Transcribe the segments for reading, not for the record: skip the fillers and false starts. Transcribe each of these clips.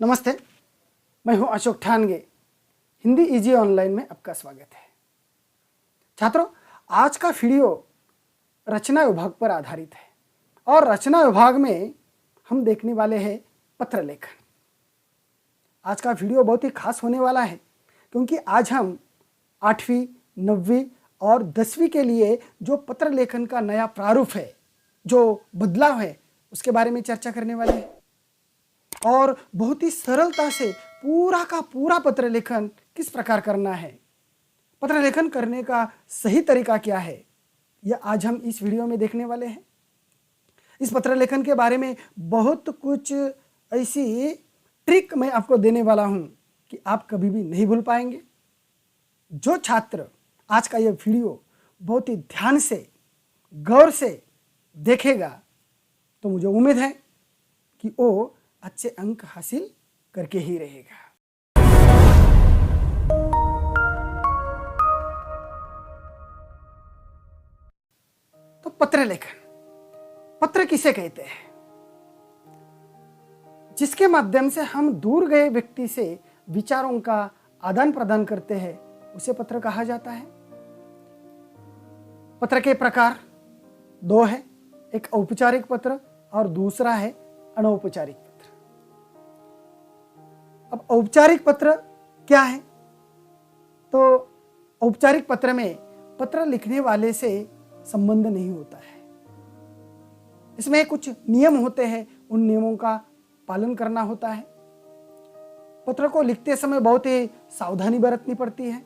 नमस्ते, मैं हूं अशोक ठानगे। हिंदी इजी ऑनलाइन में आपका स्वागत है। छात्रों, आज का वीडियो रचना विभाग पर आधारित है और रचना विभाग में हम देखने वाले हैं पत्र लेखन। आज का वीडियो बहुत ही खास होने वाला है क्योंकि आज हम 8वीं, 9वीं और 10वीं के लिए जो पत्र लेखन का नया प्रारूप है, जो बदलाव है, उसके बारे में चर्चा करने वाले हैं और बहुत ही सरलता से पूरा का पूरा पत्र लेखन किस प्रकार करना है, पत्र लेखन करने का सही तरीका क्या है, यह आज हम इस वीडियो में देखने वाले हैं। इस पत्र लेखन के बारे में बहुत कुछ ऐसी ट्रिक मैं आपको देने वाला हूं कि आप कभी भी नहीं भूल पाएंगे। जो छात्र आज का यह वीडियो बहुत ही ध्यान से, गौर से देखेगा तो मुझे उम्मीद है कि वो अच्छे अंक हासिल करके ही रहेगा। तो पत्र लेखन, पत्र किसे कहते हैं? जिसके माध्यम से हम दूर गए व्यक्ति से विचारों का आदान प्रदान करते हैं, उसे पत्र कहा जाता है। पत्र के प्रकार दो है, एक औपचारिक पत्र और दूसरा है अनौपचारिक पत्र। अब औपचारिक पत्र क्या है? तो औपचारिक पत्र में पत्र लिखने वाले से संबंध नहीं होता है। इसमें कुछ नियम होते हैं, उन नियमों का पालन करना होता है। पत्र को लिखते समय बहुत ही सावधानी बरतनी पड़ती है।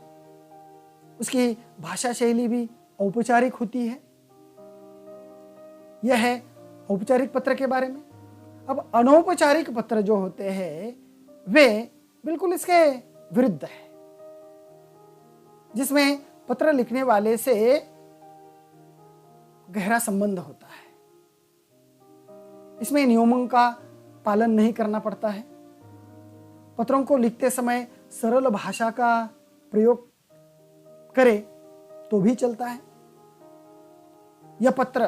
उसकी भाषा शैली भी औपचारिक होती है। यह है औपचारिक पत्र के बारे में। अब अनौपचारिक पत्र जो होते हैं वे बिल्कुल इसके विरुद्ध है, जिसमें पत्र लिखने वाले से गहरा संबंध होता है। इसमें नियमों का पालन नहीं करना पड़ता है। पत्रों को लिखते समय सरल भाषा का प्रयोग करे तो भी चलता है। यह पत्र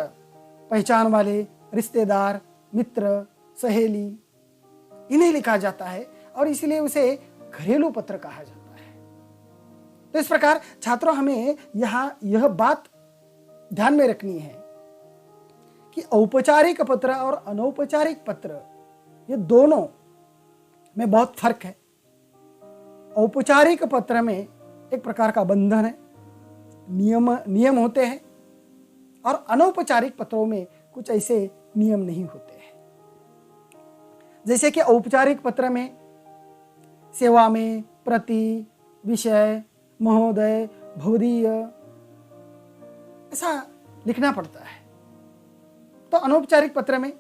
पहचान वाले, रिश्तेदार, मित्र, सहेली, इन्हें लिखा जाता है और इसलिए उसे घरेलू पत्र कहा जाता है। तो इस प्रकार छात्रों, हमें यहां यह बात ध्यान में रखनी है कि औपचारिक पत्र और अनौपचारिक पत्र, ये दोनों में बहुत फर्क है। औपचारिक पत्र में एक प्रकार का बंधन है, नियम होते हैं और अनौपचारिक पत्रों में कुछ ऐसे नियम नहीं होते हैं। जैसे कि औपचारिक पत्र में सेवा में प्रति, विषय, महोदय, भवदीय ऐसा लिखना पड़ता है। तो अनौपचारिक पत्र में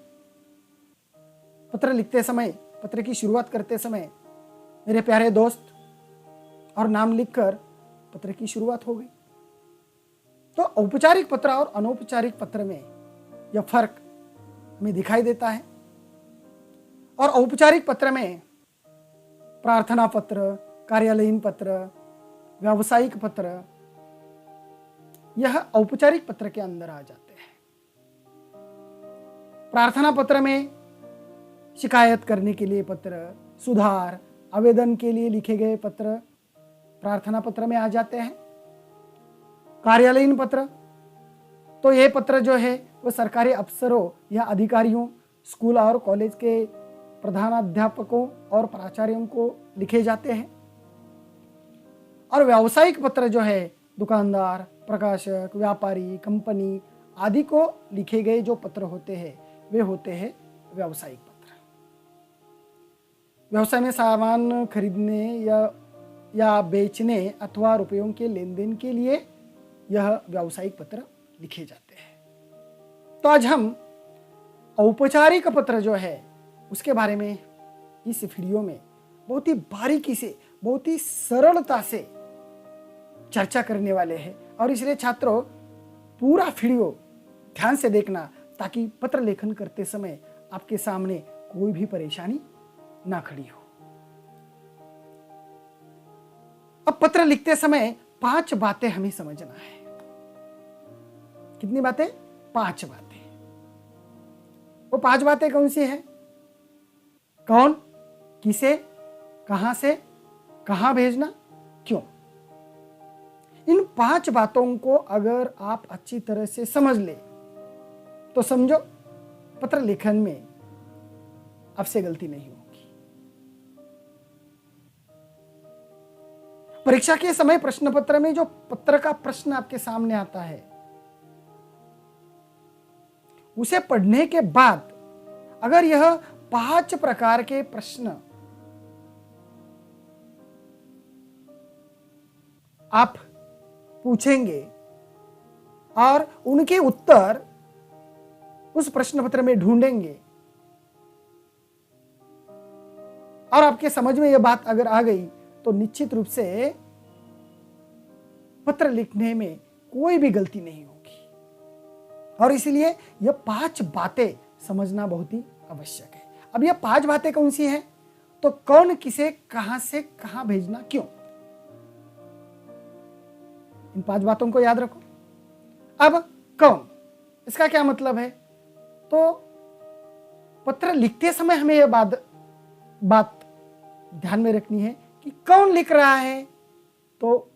पत्र लिखते समय, पत्र की शुरुआत करते समय मेरे प्यारे दोस्त और नाम लिखकर पत्र की शुरुआत हो गई। तो औपचारिक पत्र और अनौपचारिक पत्र में यह फर्क हमें दिखाई देता है। और औपचारिक पत्र में प्रार्थना पत्र, कार्यालयीन पत्र, व्यावसायिक पत्र, यह औपचारिक पत्र के अंदर आ जाते हैं। प्रार्थना पत्र में शिकायत करने के लिए पत्र, सुधार, आवेदन के लिए लिखे गए पत्र प्रार्थना पत्र में आ जाते हैं। कार्यालयीन पत्र, तो ये पत्र जो है वो सरकारी अफसरों या अधिकारियों, स्कूल और कॉलेज के प्रधानाध्यापकों और प्राचार्यों को लिखे जाते हैं। और व्यावसायिक पत्र जो है दुकानदार, प्रकाशक, व्यापारी, कंपनी आदि को लिखे गए जो पत्र होते हैं वे होते हैं व्यावसायिक पत्र। व्यवसाय में सामान खरीदने या बेचने अथवा रुपयों के लेन देन के लिए यह व्यावसायिक पत्र लिखे जाते हैं। तो आज हम औपचारिक पत्र जो है उसके बारे में इस वीडियो में बहुत ही बारीकी से, बहुत ही सरलता से चर्चा करने वाले हैं। और इसलिए छात्रों, पूरा वीडियो ध्यान से देखना ताकि पत्र लेखन करते समय आपके सामने कोई भी परेशानी ना खड़ी हो। अब पत्र लिखते समय 5 बातें हमें समझना है। कितनी बातें? 5 बातें। वो 5 बातें कौन सी है? कौन? किसे, कहां से, कहां भेजना, क्यों। इन 5 बातों को अगर आप अच्छी तरह से समझ ले तो समझो पत्र लेखन में आपसे गलती नहीं होगी। परीक्षा के समय प्रश्न पत्र में जो पत्र का प्रश्न आपके सामने आता है, उसे पढ़ने के बाद अगर यह 5 प्रकार के प्रश्न आप पूछेंगे और उनके उत्तर उस प्रश्न पत्र में ढूंढेंगे और आपके समझ में यह बात अगर आ गई तो निश्चित रूप से पत्र लिखने में कोई भी गलती नहीं होगी। और इसलिए यह 5 बातें समझना बहुत ही आवश्यक है। अब यह 5 बातें कौन सी हैं? तो कौन, किसे, कहां से कहां भेजना, क्यों। इन 5 बातों को याद रखो। अब कौन, इसका क्या मतलब है? तो पत्र लिखते समय हमें यह बात ध्यान में रखनी है कि कौन लिख रहा है। तो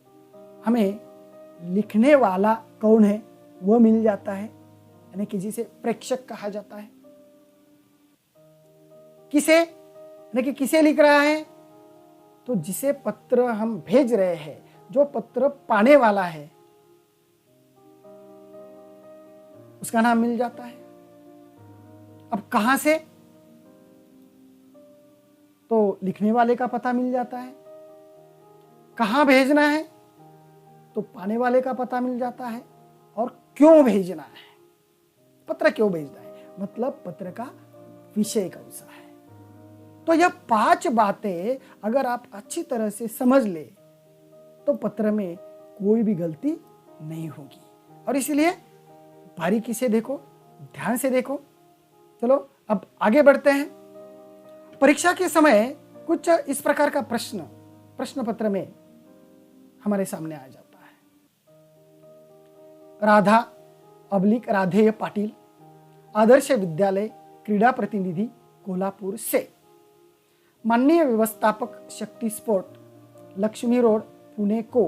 हमें लिखने वाला कौन है वो मिल जाता है, यानी कि जिसे प्रेक्षक कहा जाता है। किसे, यानी कि किसे लिख रहा है, तो जिसे पत्र हम भेज रहे हैं, जो पत्र पाने वाला है, उसका नाम मिल जाता है। अब कहां से, तो लिखने वाले का पता मिल जाता है। कहां भेजना है, तो पाने वाले का पता मिल जाता है। और क्यों भेजना है, पत्र क्यों भेजना है, मतलब पत्र का विषय कौन सा है। तो यह 5 बातें अगर आप अच्छी तरह से समझ ले तो पत्र में कोई भी गलती नहीं होगी। और इसलिए बारीकी से देखो, ध्यान से देखो। चलो अब आगे बढ़ते हैं। परीक्षा के समय कुछ इस प्रकार का प्रश्न पत्र में हमारे सामने आ जाता है। राधा / राधेय पाटिल, आदर्श विद्यालय, क्रीडा प्रतिनिधि, कोल्हापुर से। माननीय व्यवस्थापक शक्ति स्पोर्ट, लक्ष्मी रोड, पुणे को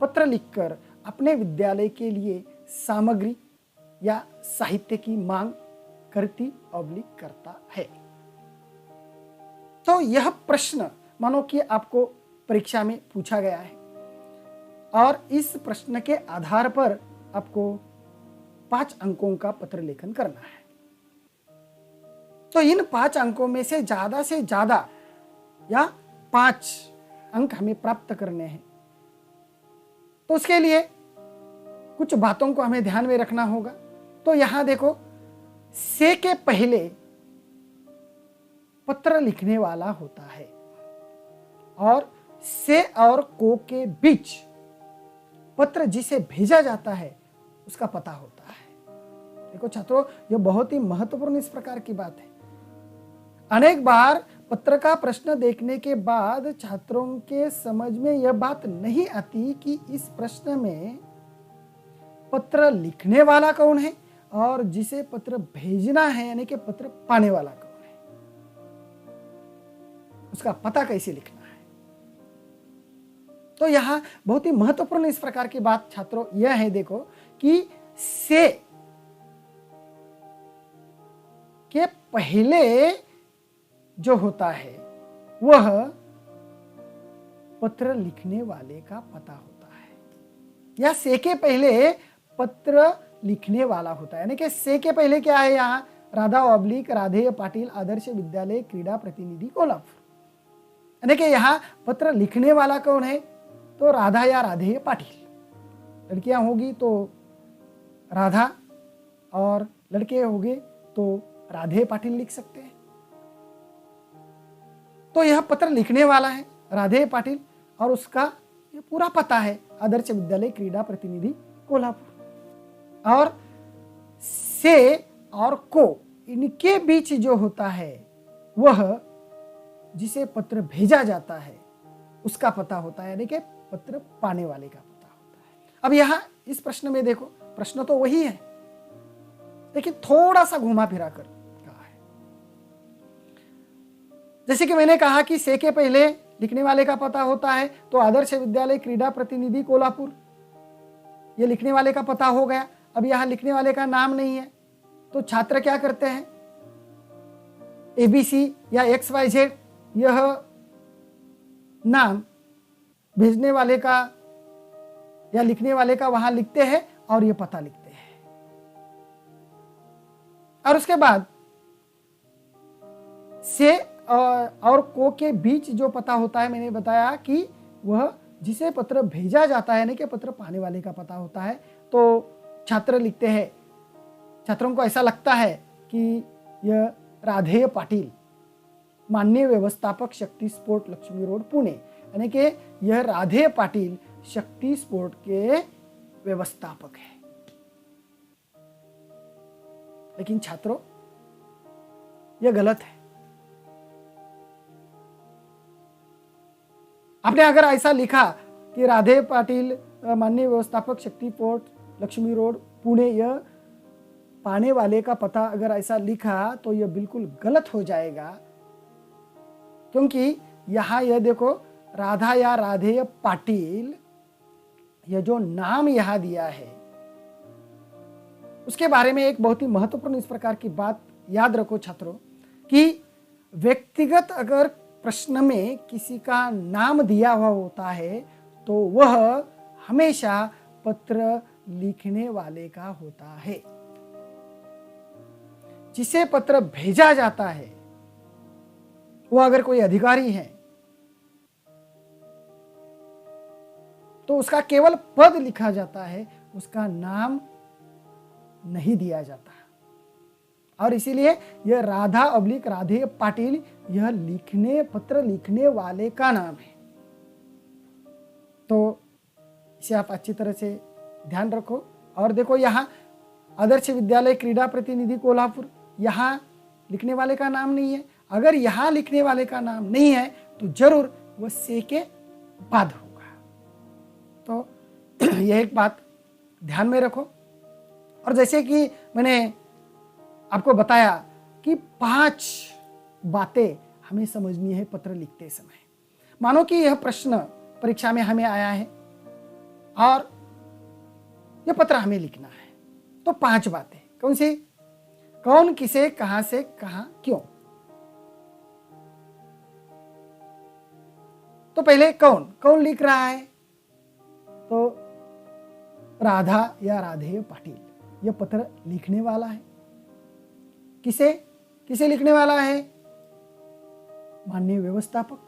पत्र लिखकर अपने विद्यालय के लिए सामग्री या साहित्य की मांग करती / करता है। तो यह प्रश्न मानो कि आपको परीक्षा में पूछा गया है और इस प्रश्न के आधार पर आपको 5 अंकों का पत्र लेखन करना है। तो इन 5 अंकों में से ज्यादा या 5 अंक हमें प्राप्त करने हैं। तो उसके लिए कुछ बातों को हमें ध्यान में रखना होगा। तो यहां देखो, से के पहले पत्र लिखने वाला होता है और से और को के बीच पत्र जिसे भेजा जाता है उसका पता होता है। देखो छात्रों, यह बहुत ही महत्वपूर्ण इस प्रकार की बात है। अनेक बार पत्र का प्रश्न देखने के बाद छात्रों के समझ में यह बात नहीं आती कि इस प्रश्न में पत्र लिखने वाला कौन है और जिसे पत्र भेजना है, यानी कि पत्र पाने वाला कौन है, उसका पता कैसे लिखना है। तो यहां बहुत ही महत्वपूर्ण इस प्रकार की बात छात्रों यह है, देखो कि से के पहले जो होता है वह पत्र लिखने वाले का पता होता है, या से के पहले पत्र लिखने वाला होता है। यानी कि से के पहले क्या है, यहां राधा / राधेय पाटिल, आदर्श विद्यालय, क्रीडा प्रतिनिधि, कोल्हापुर। यानी कि यहां पत्र लिखने वाला कौन है, तो राधा या राधेय पाटिल। लड़कियां होगी तो राधा और लड़के होंगे तो राधेय पाटिल लिख सकते हैं। तो यह पत्र लिखने वाला है राधेय पाटिल और उसका ये पूरा पता है, आदर्श विद्यालय, क्रीडा प्रतिनिधि, कोल्हापुर। और से और को, इनके बीच जो होता है वह जिसे पत्र भेजा जाता है उसका पता होता है, यानी कि पत्र पाने वाले का पता होता है। अब यहां इस प्रश्न में देखो, प्रश्न तो वही है लेकिन थोड़ा सा घुमा फिरा कर कहा है। जैसे कि मैंने कहा कि से के पहले लिखने वाले का पता होता है, तो आदर्श विद्यालय क्रीडा प्रतिनिधि कोल्हापुर, ये लिखने वाले का पता हो गया। अब यहां लिखने वाले का नाम नहीं है, तो छात्र क्या करते हैं, ABC या XYZ यह नाम भेजने वाले का या लिखने वाले का वहां लिखते हैं और यह पता लिखते हैं। और उसके बाद से और को के बीच जो पता होता है, मैंने बताया कि वह जिसे पत्र भेजा जाता है, यानी कि पत्र पाने वाले का पता होता है। तो छात्र लिखते हैं, छात्रों को ऐसा लगता है कि यह राधेय पाटिल, माननीय व्यवस्थापक शक्ति स्पोर्ट लक्ष्मी रोड पुणे, यानी कि यह राधेय पाटिल शक्ति स्पोर्ट के व्यवस्थापक है। लेकिन छात्रों, यह गलत है। आपने अगर ऐसा लिखा कि राधे पाटिल माननीय व्यवस्थापक शक्ति स्पोर्ट लक्ष्मी रोड पुणे, यह पाने वाले का पता अगर ऐसा लिखा तो यह बिल्कुल गलत हो जाएगा, क्योंकि यहां यह देखो राधा या राधेय पाटिल, यह जो नाम यहां दिया है उसके बारे में एक बहुत ही महत्वपूर्ण इस प्रकार की बात याद रखो छात्रों, कि व्यक्तिगत अगर प्रश्न में किसी का नाम दिया हुआ होता है तो वह हमेशा पत्र लिखने वाले का होता है। जिसे पत्र भेजा जाता है वह अगर कोई अधिकारी है तो उसका केवल पद लिखा जाता है, उसका नाम नहीं दिया जाता। और इसीलिए यह राधा ऑब्लिक राधे पाटिल, यह पत्र लिखने वाले का नाम है। तो इसे आप अच्छी तरह से ध्यान रखो। और देखो यहाँ आदर्श विद्यालय क्रीडा प्रतिनिधि कोल्हापुर, यहाँ लिखने वाले का नाम नहीं है। अगर यहाँ लिखने वाले का नाम नहीं है तो जरूर वह से के बाद होगा। तो यह एक बात ध्यान में रखो। और जैसे कि मैंने आपको बताया कि 5 बातें हमें समझनी है पत्र लिखते समय। मानो कि यह प्रश्न परीक्षा में हमें आया है और यह पत्र हमें लिखना है, तो 5 बातें कौन सी? कौन, किसे, कहां से, कहां, क्यों। तो पहले कौन लिख रहा है? तो राधा या राधेय पाटिल, यह पत्र लिखने वाला है। किसे लिखने वाला है? माननीय व्यवस्थापक।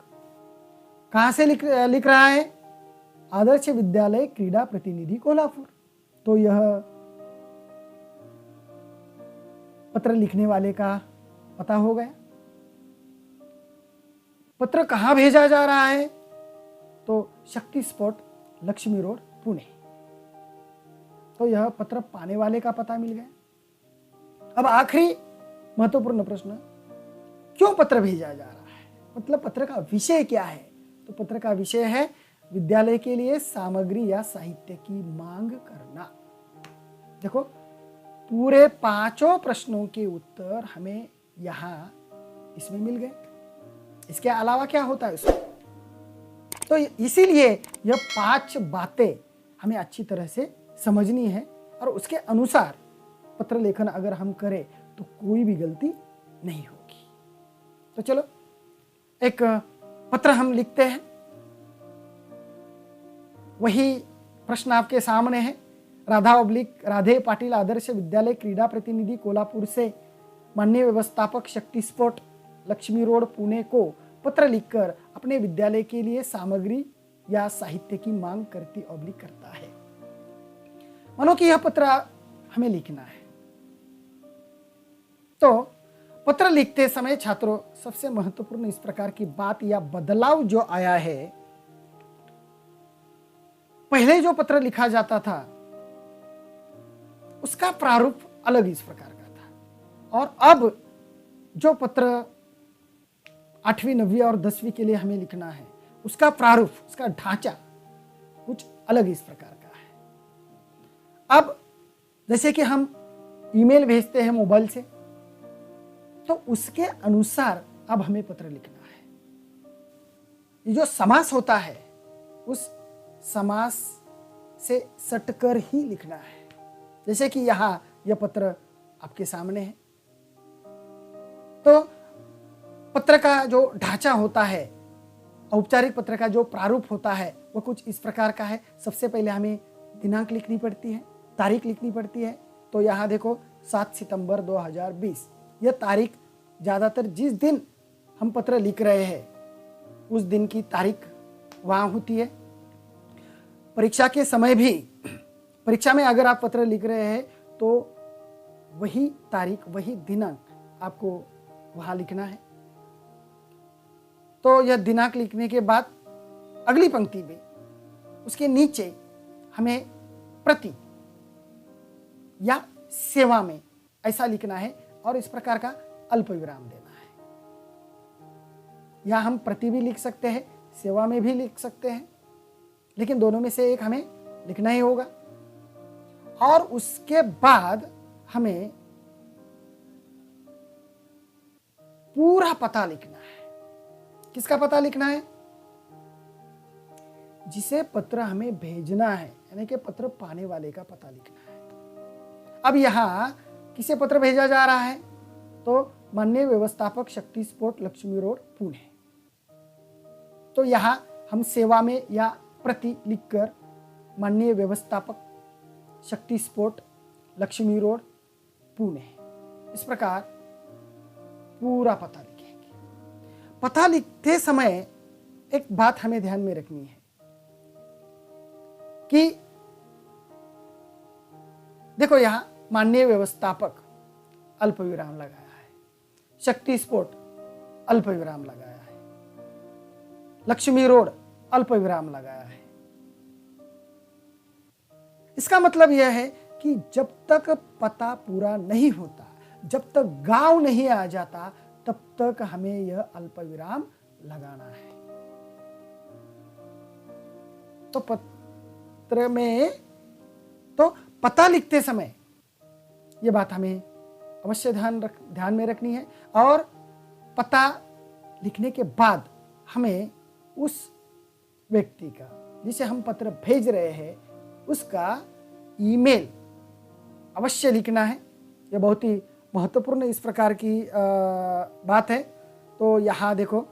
कहां से लिख रहा है? आदर्श विद्यालय क्रीडा प्रतिनिधि कोल्हापुर। तो यह पत्र लिखने वाले का पता हो गया। पत्र कहां भेजा जा रहा है? तो शक्ति स्पोर्ट लक्ष्मी रोड पुणे। तो यह पत्र पाने वाले का पता मिल गया। अब आखिरी महत्वपूर्ण प्रश्न, क्यों पत्र भेजा जा रहा है? मतलब पत्र का विषय क्या है? तो पत्र का विषय है विद्यालय के लिए सामग्री या साहित्य की मांग करना। देखो, पूरे 5 प्रश्नों के उत्तर हमें यहां इसमें मिल गए। इसके अलावा क्या होता है उसमें? तो इसीलिए यह 5 बातें हमें अच्छी तरह से समझनी है और उसके अनुसार पत्र लेखन अगर हम करें तो कोई भी गलती नहीं होगी। तो चलो एक पत्र हम लिखते हैं। वही प्रश्न आपके सामने है। राधे पाटिल आदर्श विद्यालय क्रीडा प्रतिनिधि कोल्हापुर से माननीय व्यवस्थापक शक्ति स्पोर्ट लक्ष्मी रोड पुणे को पत्र लिखकर अपने विद्यालय के लिए सामग्री या साहित्य की मांग करता है। मानो कि यह पत्र हमें लिखना है। तो पत्र लिखते समय छात्रों, सबसे महत्वपूर्ण इस प्रकार की बात या बदलाव जो आया है, पहले जो पत्र लिखा जाता था उसका प्रारूप अलग इस प्रकार का था, और अब जो पत्र 8वीं 9वीं और 10वीं के लिए हमें लिखना है उसका प्रारूप, उसका ढांचा कुछ अलग इस प्रकार का है। अब जैसे कि हम ईमेल भेजते हैं मोबाइल से, तो उसके अनुसार अब हमें पत्र लिखना है। ये जो समास होता है उस समास से सटकर ही लिखना है। जैसे कि यहाँ यह पत्र आपके सामने है, तो पत्र का जो ढांचा होता है, औपचारिक पत्र का जो प्रारूप होता है वो कुछ इस प्रकार का है। सबसे पहले हमें दिनांक लिखनी पड़ती है, तारीख लिखनी पड़ती है। तो यहाँ देखो 7 सितंबर 2020, यह तारीख ज़्यादातर जिस दिन हम पत्र लिख रहे हैं उस दिन की तारीख वहाँ होती है। परीक्षा के समय भी, परीक्षा में अगर आप पत्र लिख रहे हैं तो वही तारीख, वही दिनांक आपको वहाँ लिखना है। तो यह दिनांक लिखने के बाद अगली पंक्ति में उसके नीचे हमें प्रति या सेवा में ऐसा लिखना है और इस प्रकार का अल्प विराम देना है। या हम प्रति भी लिख सकते हैं, सेवा में भी लिख सकते हैं, लेकिन दोनों में से एक हमें लिखना ही होगा। और उसके बाद हमें पूरा पता लिखना है। किसका पता लिखना है? जिसे पत्र हमें भेजना है, यानी कि पत्र पाने वाले का पता लिखना है। अब यहां किसे पत्र भेजा जा रहा है? तो माननीय व्यवस्थापक शक्ति स्पोर्ट लक्ष्मी रोड पुणे। तो यहां हम सेवा में या प्रति लिखकर माननीय व्यवस्थापक शक्ति स्पोर्ट लक्ष्मी रोड पुणे, इस प्रकार पूरा पता लिखेंगे। पता लिखते समय एक बात हमें ध्यान में रखनी है कि देखो यहां माननीय व्यवस्थापक अल्प विराम लगाया है, शक्ति स्पोर्ट अल्प विराम लगाया है, लक्ष्मी रोड अल्प विराम लगाया है। इसका मतलब यह है कि जब तक पता पूरा नहीं होता, जब तक गांव नहीं आ जाता, तब तक हमें यह अल्प विराम लगाना है। तो पत्र में तो पता लिखते समय यह बात हमें अवश्य ध्यान में रखनी है। और पता लिखने के बाद हमें उस व्यक्ति का, जिसे हम पत्र भेज रहे हैं, उसका ईमेल अवश्य लिखना है। यह बहुत ही महत्वपूर्ण इस प्रकार की बात है। तो यहाँ देखो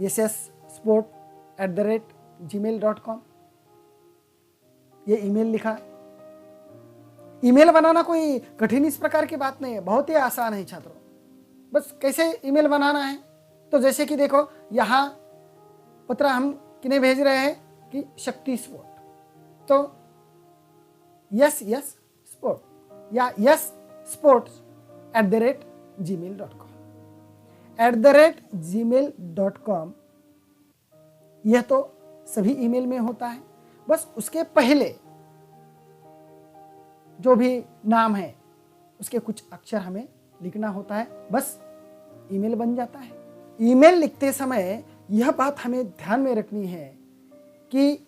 sssport@gmail.com ये ईमेल लिखा है। ईमेल बनाना कोई कठिन इस प्रकार की बात नहीं है, बहुत ही आसान है छात्रों। बस कैसे ईमेल बनाना है, तो जैसे कि देखो यहाँ पत्र हम किन्हें भेज रहे हैं कि शक्ति स्पोर्ट, तो यस स्पोर्ट या यस sports@gmail.com @gmail.com यह तो सभी ईमेल में होता है। बस उसके पहले जो भी नाम है उसके कुछ अक्षर हमें लिखना होता है, बस ईमेल बन जाता है। ईमेल लिखते समय यह बात हमें ध्यान में रखनी है कि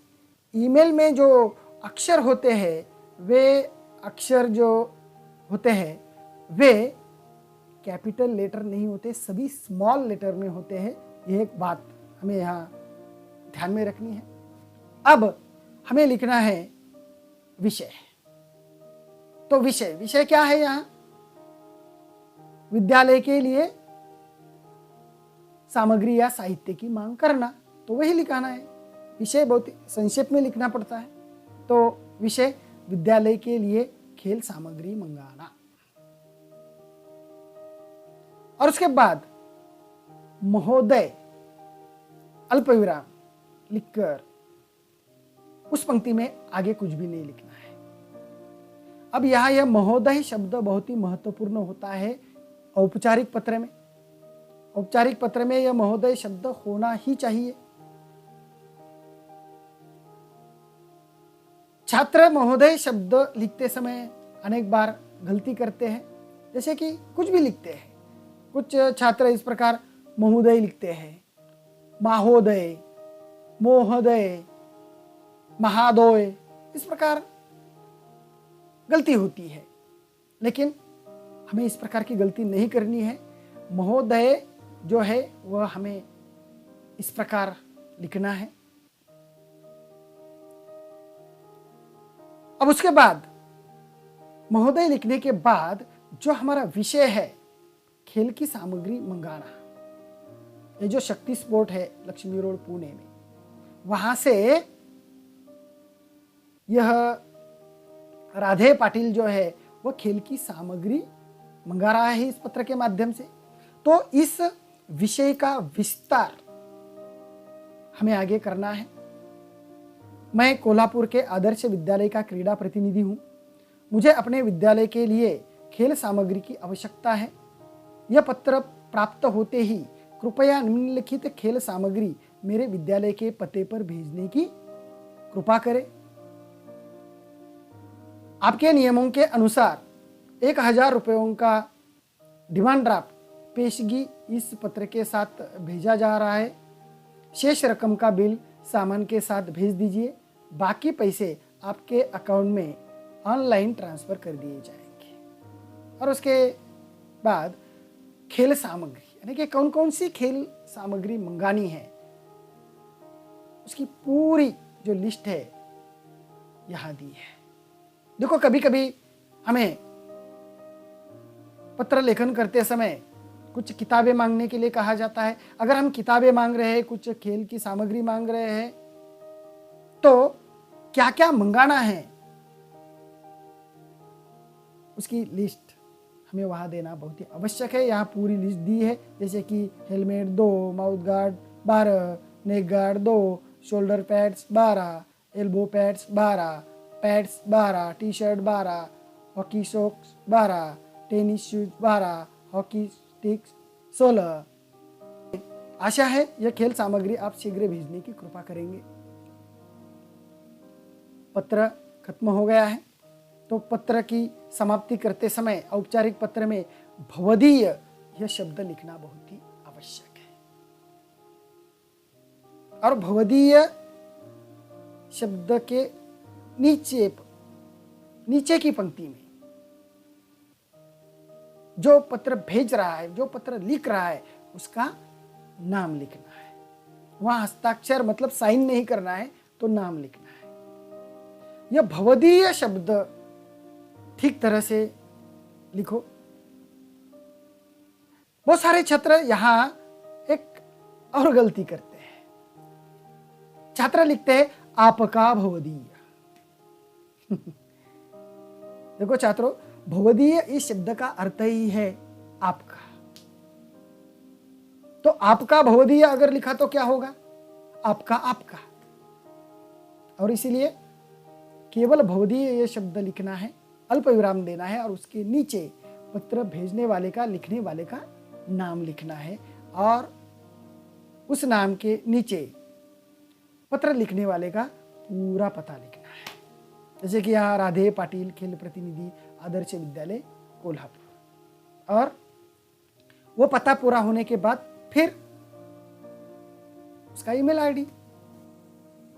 ईमेल में जो अक्षर होते हैं, वे अक्षर जो होते हैं वे कैपिटल लेटर नहीं होते, सभी स्मॉल लेटर में होते हैं। यह एक बात हमें यहाँ ध्यान में रखनी है। अब हमें लिखना है विषय। तो विषय क्या है? यहाँ विद्यालय के लिए सामग्री या साहित्य की मांग करना, तो वही लिखाना है। विषय बहुत संक्षेप में लिखना पड़ता है। तो विषय विद्यालय के लिए खेल सामग्री मंगाना, और उसके बाद महोदय अल्प विराम लिखकर उस पंक्ति में आगे कुछ भी नहीं लिखना है। अब यहां यह महोदय शब्द बहुत ही महत्वपूर्ण होता है औपचारिक पत्र में। औपचारिक पत्र में यह महोदय शब्द होना ही चाहिए। छात्र महोदय शब्द लिखते समय अनेक बार गलती करते हैं, जैसे कि कुछ भी लिखते हैं। कुछ छात्र इस प्रकार महोदय लिखते हैं, महोदय, महोदय, महादय, इस प्रकार गलती होती है। लेकिन हमें इस प्रकार की गलती नहीं करनी है। महोदय जो है वह हमें इस प्रकार लिखना है। अब उसके बाद महोदय लिखने के बाद जो हमारा विषय है खेल की सामग्री मंगाना, ये जो शक्ति स्पोर्ट है लक्ष्मी रोड पुणे में, वहां से यह राधे पाटिल जो है वो खेल की सामग्री मंगा रहा है इस पत्र के माध्यम से। तो इस विषय का विस्तार हमें आगे करना है। मैं कोल्हापुर के आदर्श विद्यालय का क्रीड़ा प्रतिनिधि हूं। मुझे अपने विद्यालय के लिए खेल सामग्री की आवश्यकता है। यह पत्र प्राप्त होते ही कृपया निम्नलिखित खेल सामग्री मेरे विद्यालय के पते पर भेजने की कृपा करें। आपके नियमों के अनुसार 1000 रुपयों का डिमांड ड्राफ्ट पेशगी इस पत्र के साथ भेजा जा रहा है। शेष रकम का बिल सामान के साथ भेज दीजिए। बाकी पैसे आपके अकाउंट में ऑनलाइन ट्रांसफर कर दिए जाएंगे। और उसके बाद खेल सामग्री यानी कि कौन कौन सी खेल सामग्री मंगानी है उसकी पूरी जो लिस्ट है यहां दी है। देखो, कभी कभी हमें पत्र लेखन करते समय कुछ किताबें मांगने के लिए कहा जाता है। अगर हम किताबें मांग रहे हैं, कुछ खेल की सामग्री मांग रहे हैं, तो क्या क्या मंगाना है उसकी लिस्ट हमें वहां देना बहुत ही आवश्यक है। यहाँ पूरी लिस्ट दी है, जैसे कि helmet 2, mouth guard 12, neck guard 2, shoulder pads 12, elbow pads 12, pads 12, T shirt 12, hockey socks 12, tennis shoes 12, hockey sticks 16। आशा है यह खेल सामग्री आप शीघ्र भेजने की कृपा करेंगे। पत्र खत्म हो गया है, तो पत्र की समाप्ति करते समय औपचारिक पत्र में भवदीय यह शब्द लिखना बहुत ही आवश्यक है। और भवदीय शब्द के नीचे की पंक्ति में जो पत्र भेज रहा है, जो पत्र लिख रहा है, उसका नाम लिखना है। वहां हस्ताक्षर मतलब साइन नहीं करना है, तो नाम लिखना है। यह भवदीय शब्द ठीक तरह से लिखो। बहुत सारे छात्र यहां एक और गलती करते हैं। छात्र लिखते हैं आपका भवदीय। देखो छात्रों, भवदीय इस शब्द का अर्थ ही है आपका। तो आपका भवदीय अगर लिखा तो क्या होगा? आपका आपका। और इसीलिए केवल भवदीय यह शब्द लिखना है, अल्प विराम देना है और उसके नीचे पत्र भेजने वाले का, लिखने वाले का नाम लिखना है और उस नाम के नीचे पत्र लिखने वाले का पूरा पता लिखना है। जैसे कि यहाँ राधे पाटिल खेल प्रतिनिधि आदर्श विद्यालय कोल्हापुर, और वो पता पूरा होने के बाद फिर उसका ईमेल आईडी।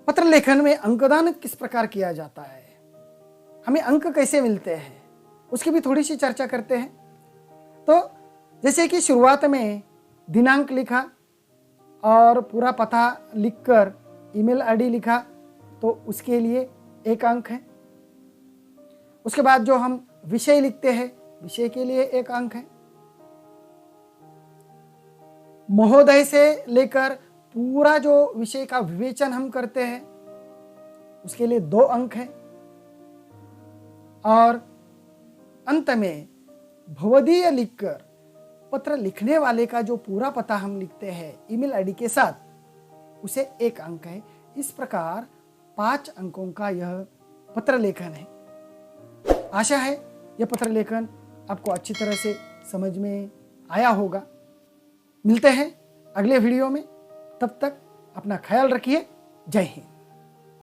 पत्र लेखन में अंकदान किस प्रकार किया जाता है, हमें अंक कैसे मिलते हैं, उसकी भी थोड़ी सी चर्चा करते हैं। तो जैसे कि शुरुआत में दिनांक लिखा और पूरा पता लिखकर ईमेल आईडी लिखा, तो उसके लिए 1 अंक है। उसके बाद जो हम विषय लिखते हैं, विषय के लिए 1 अंक है। महोदय से लेकर पूरा जो विषय का विवेचन हम करते हैं, उसके लिए 2 अंक है। और अंत में भवदीय लिखकर पत्र लिखने वाले का जो पूरा पता हम लिखते हैं ईमेल आईडी के साथ, उसे 1 अंक है। इस प्रकार 5 अंकों का यह पत्र लेखन है। आशा है यह पत्र लेखन आपको अच्छी तरह से समझ में आया होगा। मिलते हैं अगले वीडियो में, तब तक अपना ख्याल रखिए। जय हिंद।